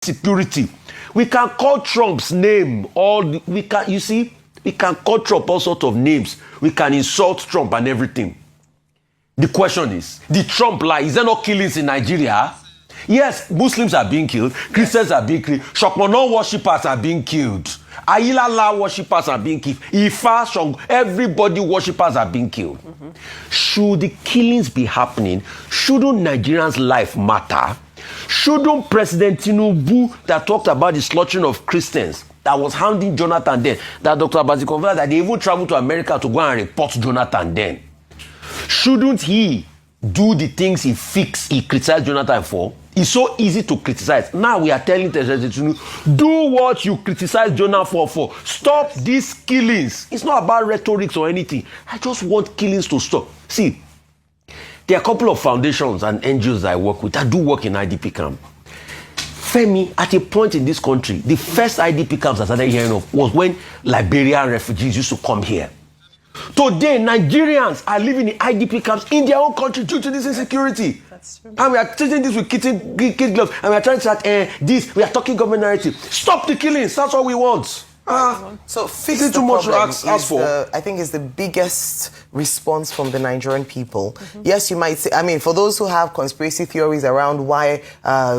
security. We can call Trump's name we can call Trump all sorts of names. We can insult Trump and everything. The question is, the Trump lie, is there no killings in Nigeria? Yes, Muslims are being killed, Christians are being killed, Shokmono worshippers are being killed, Ayilala worshippers are being killed, Ifa, everybody worshippers are being killed. Should the killings be happening? Shouldn't Nigerians' life matter? Shouldn't President Tinubu, that talked about the slaughtering of Christians, that was hounding Jonathan then, that Dr. Abazi confirmed that they even traveled to America to go and report Jonathan then, shouldn't he do the things he criticized Jonathan for? It's so easy to criticize. Now we are telling President Tinubu, do what you criticize Jonathan for. Stop these killings. It's not about rhetoric or anything. I just want killings to stop. See, there are a couple of foundations and NGOs that I work with that do work in IDP camp. Femi, at a point in this country, the first IDP camps I started hearing of was when Liberian refugees used to come here. Today, Nigerians are living in IDP camps in their own country due to this insecurity. That's true. And we are treating this with kid gloves, and we are trying to start we are talking government narrative. Stop the killings, that's all we want. So fix the too much problem to ask for. I think is the biggest response from the Nigerian people. Yes, you might say, I mean, for those who have conspiracy theories around why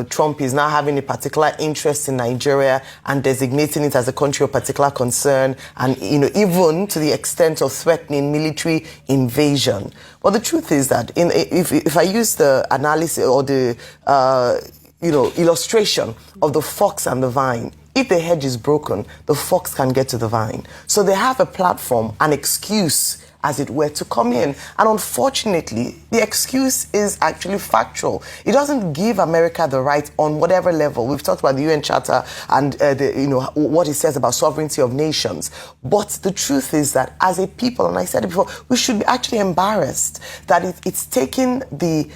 Trump is now having a particular interest in Nigeria and designating it as a country of particular concern, and even to the extent of threatening military invasion. But the truth is that if I use the analysis or the illustration of the fox and the vine, if the hedge is broken, the fox can get to the vine. So they have a platform, an excuse, as it were, to come in. And unfortunately, the excuse is actually factual. It doesn't give America the right on whatever level. We've talked about the UN Charter and what it says about sovereignty of nations. But the truth is that as a people, and I said it before, we should be actually embarrassed that it's taken the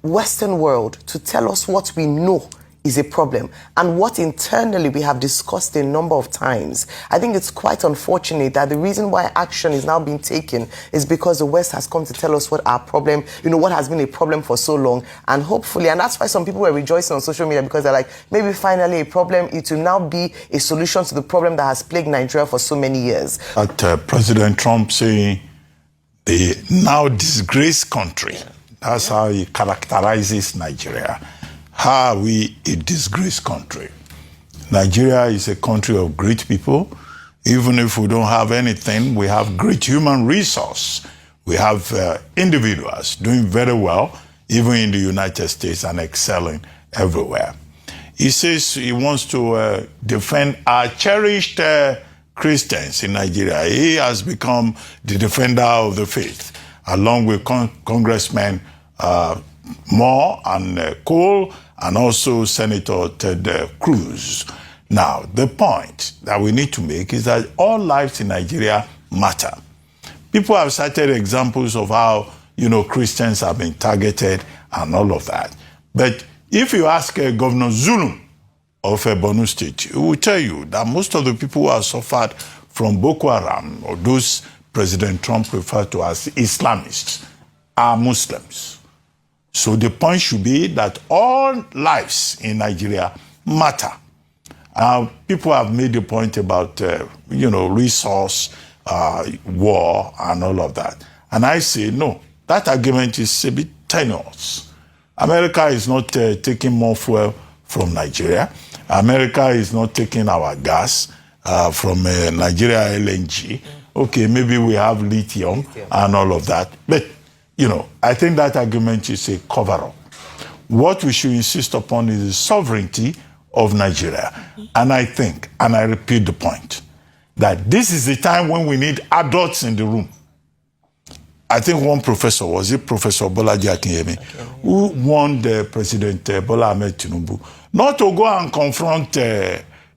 Western world to tell us what we know is a problem, and what internally we have discussed a number of times. I think it's quite unfortunate that the reason why action is now being taken is because the West has come to tell us what our problem, what has been a problem for so long, and hopefully, and that's why some people were rejoicing on social media, because they're like, maybe finally a problem, it will now be a solution to the problem that has plagued Nigeria for so many years. President Trump saying the now disgraced country, that's how he characterizes Nigeria. How are we a disgraced country? Nigeria is a country of great people. Even if we don't have anything, we have great human resource. We have individuals doing very well, even in the United States, and excelling everywhere. He says he wants to defend our cherished Christians in Nigeria. He has become the defender of the faith, along with Congressman Moore and Cole, and also Senator Ted Cruz. Now, the point that we need to make is that all lives in Nigeria matter. People have cited examples of how, Christians have been targeted and all of that. But if you ask Governor Zulum of Borno State, he will tell you that most of the people who have suffered from Boko Haram, or those President Trump referred to as Islamists, are Muslims. So the point should be that all lives in Nigeria matter. People have made the point about, resource, war, and all of that. And I say, no, that argument is a bit tenuous. America is not taking more fuel from Nigeria. America is not taking our gas from Nigeria LNG. Okay, maybe we have lithium and all of that. But I think that argument is a cover-up. What we should insist upon is the sovereignty of Nigeria. And I think, and I repeat the point, that this is the time when we need adults in the room. I think one professor, was it Professor Bolaji Akinyemi, who warned President Bola Ahmed Tinubu not to go and confront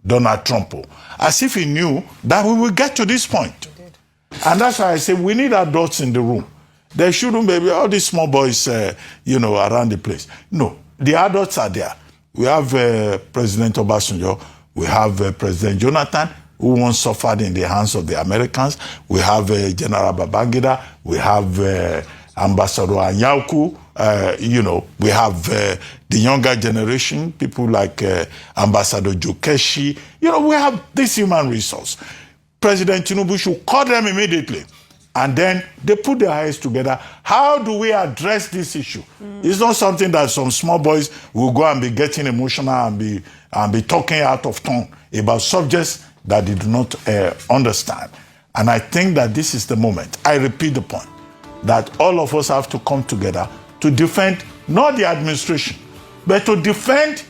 Donald Trump, as if he knew that we will get to this point. And that's why I say we need adults in the room. There shouldn't be all these small boys, around the place. No, the adults are there. We have President Obasanjo. We have President Jonathan, who once suffered in the hands of the Americans. We have General Babangida. We have Ambassador Anyauku, We have the younger generation, people like Ambassador Jokeshi. We have this human resource. President Tinubu should call them immediately. And then they put their heads together. How do we address this issue? It's not something that some small boys will go and be getting emotional and be talking out of tone about subjects that they do not understand. And I think that this is the moment. I repeat the point that all of us have to come together to defend not the administration, but to defend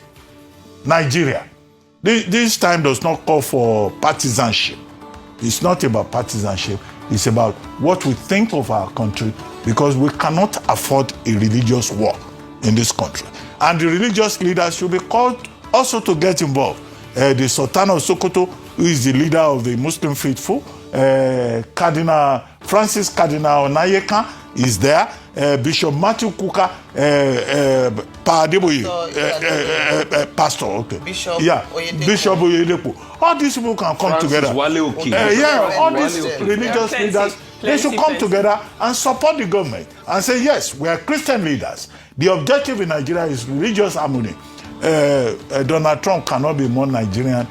Nigeria. This time does not call for partisanship. It's not about partisanship. It's about what we think of our country, because we cannot afford a religious war in this country. And the religious leaders should be called also to get involved. The Sultan of Sokoto, who is the leader of the Muslim faithful, Francis Cardinal Onayeka is there. Bishop Matthew Kuka, Pastor, okay. Bishop Oyedepo. All these people can come together. All these religious leaders, they should come together and support the government and say, yes, we are Christian leaders. The objective in Nigeria is religious harmony. Donald Trump cannot be more Nigerian